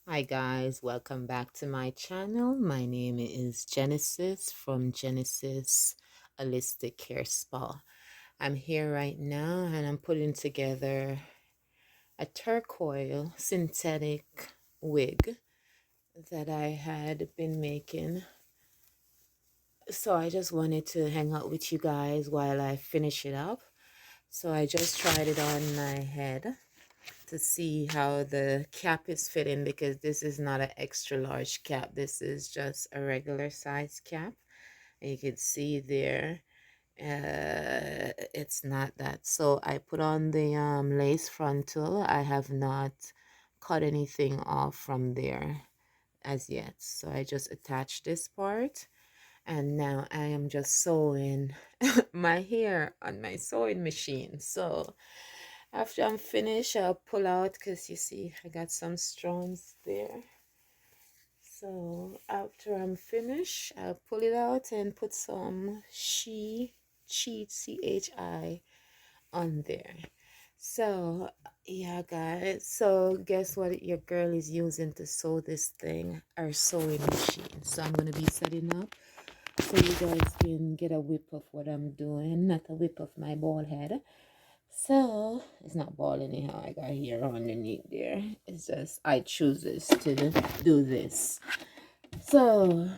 Hi guys, welcome back to my channel. My name is Genesis from Genesis Holistic Hair Spa. I'm here right now and I'm putting together a turquoise synthetic wig that I had been making. So I just wanted to hang out with you guys while I finish it up. So I just tried it on my head to see how the cap is fitting, because this is not an extra large cap. This is just a regular size cap. And you can see there, it's not that. So I put on the lace frontal. I have not cut anything off from there as yet. So I just attached this part. And now I am just sewing my hair on my sewing machine. So after I'm finished, I'll pull out, because you see I got some strands there. So after I'm finished, I'll pull it out and put some CHI on there. So yeah guys, so guess what your girl is using to sew this thing? Our sewing machine. So I'm gonna be setting up so you guys can get a whip of what I'm doing, not a whip of my bald head. So it's not bald anyhow. I got hair underneath there. It's just I chooses to do this. So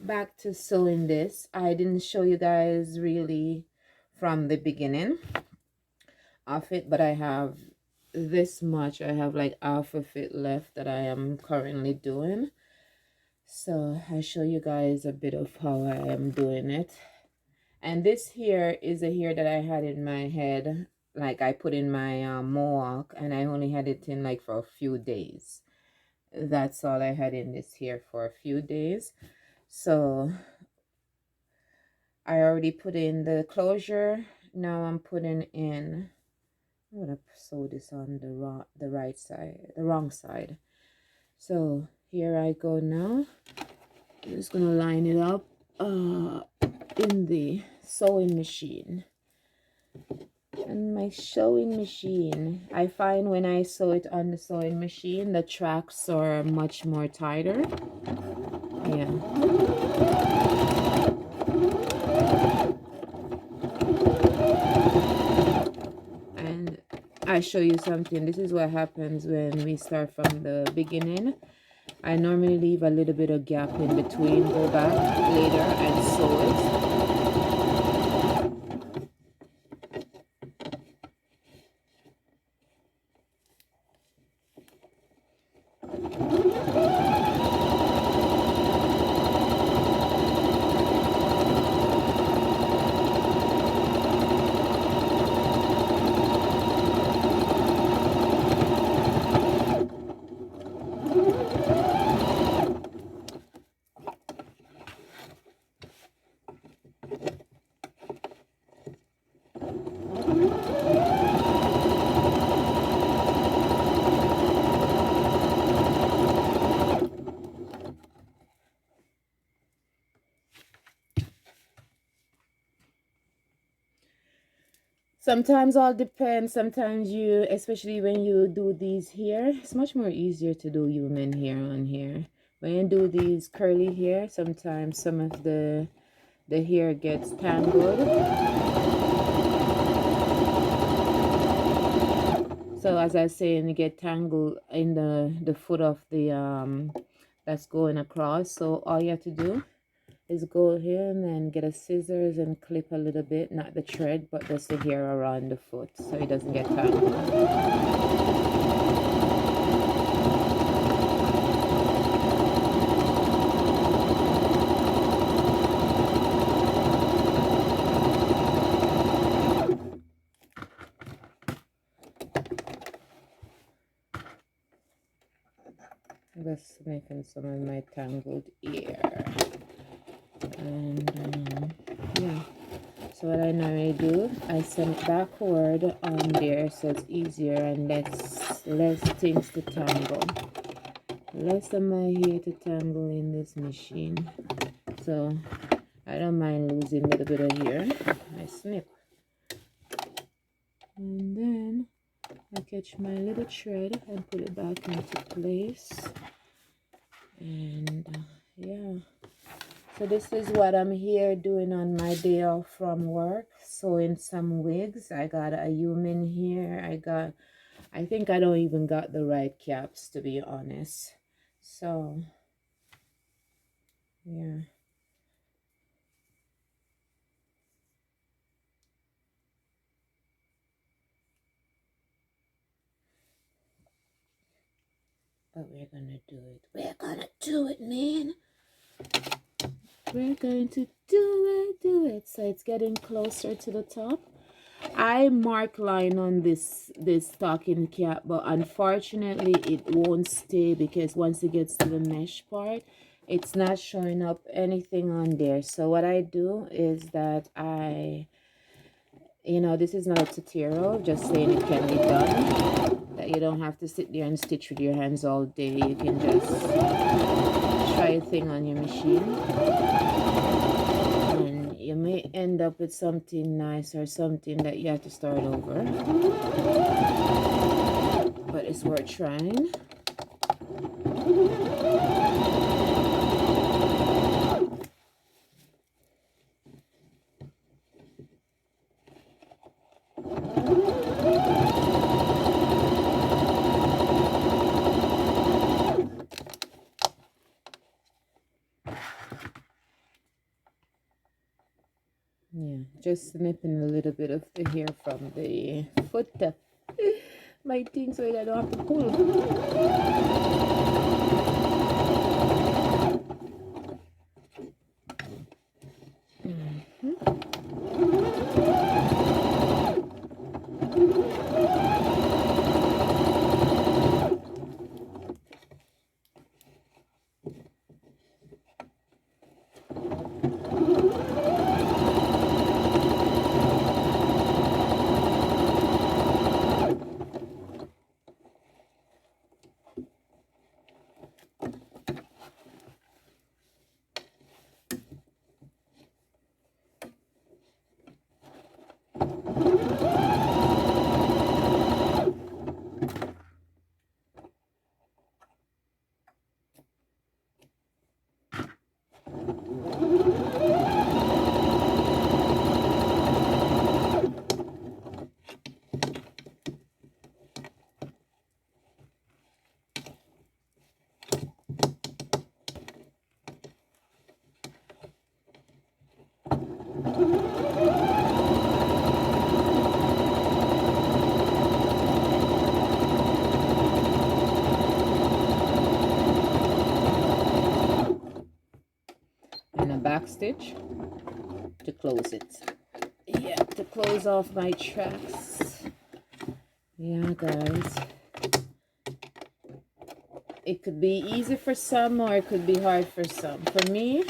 back to sewing this. I didn't show you guys really from the beginning of it, but I have this much. I have like half of it left that I am currently doing. So I show you guys a bit of how I am doing it. And this here is a hair that I had in my head, like I put in my mohawk, and I only had it in like for a few days. That's all I had in this hair for a few days. So I already put in the closure. Now I'm putting in, I'm gonna sew this on the right side, the wrong side. So here I go now. I'm just gonna line it up in the sewing machine. And my sewing machine, I find when I sew it on the sewing machine, the tracks are much more tighter. Yeah. And I show you something. This is what happens when we start from the beginning. I normally leave a little bit of gap in between, go back later and sew it. Sometimes all depends. Sometimes you, especially when you do these here, it's much more easier to do human hair on here. When you do these curly hair, sometimes some of the hair gets tangled. So as I was saying, you get tangled in the foot of the that's going across. So all you have to do is go in and get a scissors and clip a little bit, not the thread, but just the hair around the foot so it doesn't get tangled. Just making some of my tangled hair. And yeah, so what I normally do, I send it backward on there so it's easier and less things to tangle. Less of my hair to tangle in this machine. So I don't mind losing a little bit of hair. I snip. And then I catch my little thread and put it back into place. And yeah, so this is what I'm here doing on my day off from work, sewing some wigs. I got a human here. I think I don't even got the right caps, to be honest. So yeah, but we're gonna do it. We're gonna do it, man. We're going to do it. So it's getting closer to the top. I mark line on this stocking cap, but unfortunately it won't stay because once it gets to the mesh part, it's not showing up anything on there. So what I do is that this is not a tutorial, just saying it can be done. That you don't have to sit there and stitch with your hands all day. You can just try a thing on your machine. And you may end up with something nice or something that you have to start over. But it's worth trying. Yeah, just snipping a little bit of the hair from the foot. My thing so that I don't have to pull. And a back stitch to close it. Yeah, to close off my tracks. Yeah, guys. It could be easy for some or it could be hard for some. For me,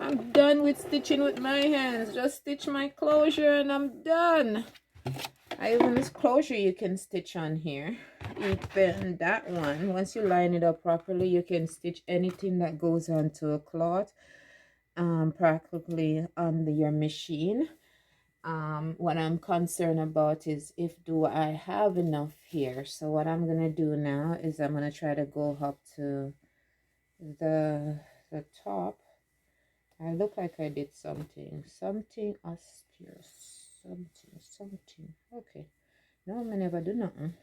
I'm done with stitching with my hands. Just stitch my closure and I'm done. Even this closure you can stitch on here. Even that one, once you line it up properly, you can stitch anything that goes onto a cloth practically on your machine. What I'm concerned about is if do I have enough here. So what I'm gonna do now is I'm gonna try to go up to the top. I look like I did something auspicious, something. Okay, no, I never do nothing.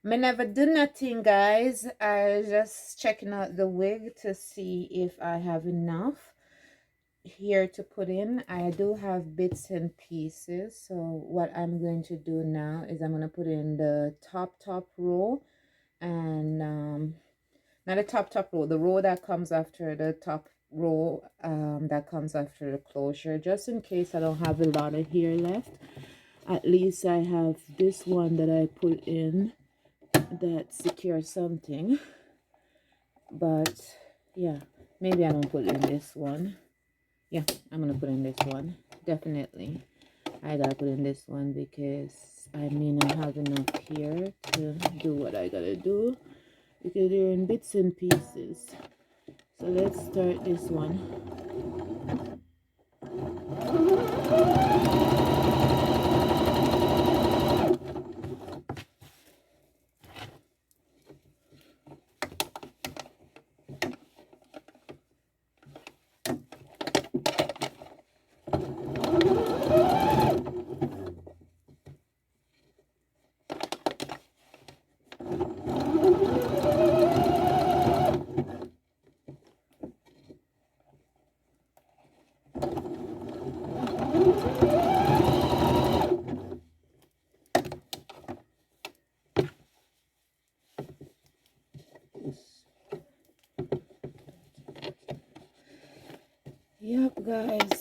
I never do nothing, guys. I just checking out the wig to see if I have enough here to put in. I do have bits and pieces, so what I'm going to do now is I'm going to put in the top row, and not the top row, the row that comes after the top row, that comes after the closure, just in case I don't have a lot of hair left. At least I have this one that I put in that secures something. But yeah, maybe I don't put in this one. Yeah, I'm gonna put in this one. Definitely I gotta put in this one because I may not have enough here to do what I gotta do, because they're in bits and pieces. So let's start this one.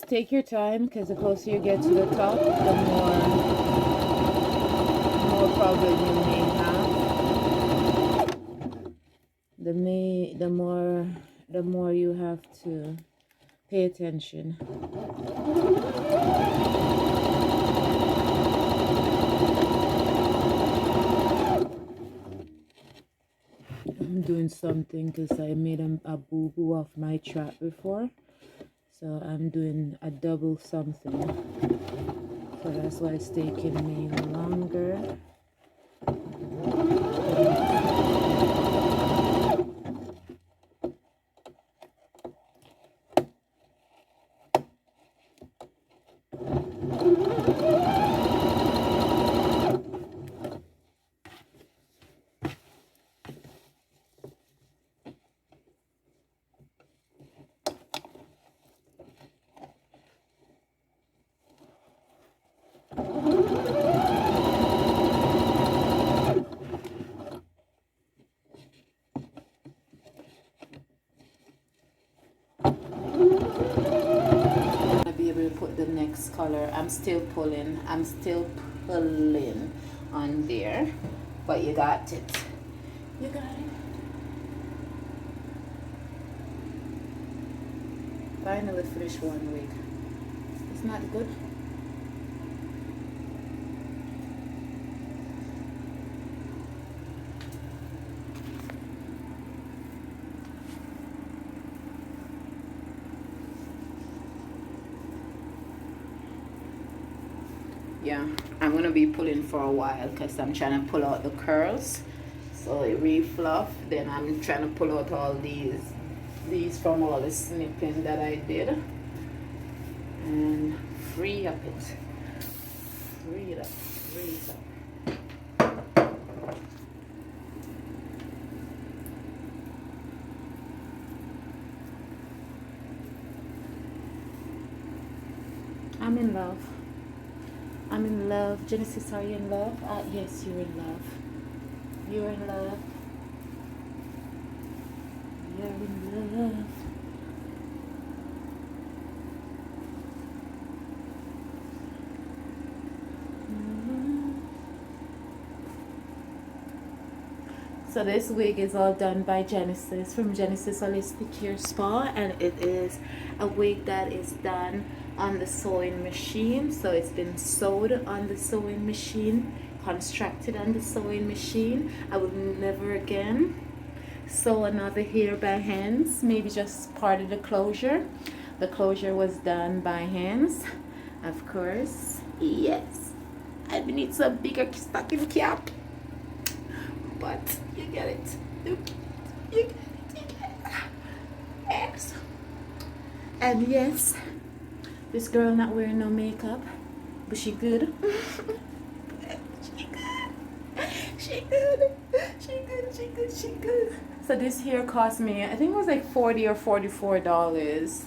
take your time, because the closer you get to the top, the more problem you may have. The more you have to pay attention. I'm doing something because I made a boo-boo off my trap before. So I'm doing a double something. So that's why it's taking me longer. Be able to put the next color. I'm still pulling on there, but you got it, you got it. Finally finished one wig. It's not good. Yeah, I'm gonna be pulling for a while because I'm trying to pull out the curls so it re-fluff. Then I'm trying to pull out all these from all the snipping that I did and free up it. Free it up. I'm in love. I'm in love. Genesis, are you in love? Yes, you're in love. You're in love. You're in love. So this wig is all done by Genesis from Genesis Holistic Hair Spa, and it is a wig that is done on the sewing machine. So it's been sewed on the sewing machine, constructed on the sewing machine. I will never again sew another hair by hands, maybe just part of the closure. The closure was done by hands, of course. Yes, I need some bigger stocking cap, but you get it. You get it. Yes. And yes, this girl not wearing no makeup, but she good. She good. So this hair cost me, I think it was like $40 or $44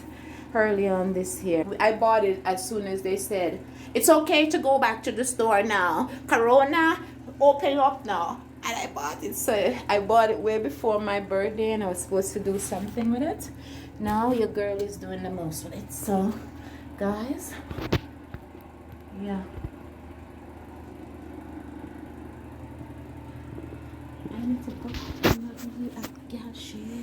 early on this year. I bought it as soon as they said it's okay to go back to the store now. Corona open up now. And I bought it. So I bought it way before my birthday, and I was supposed to do something with it. Now your girl is doing the most with it. So guys, yeah, I need to go. I can't share.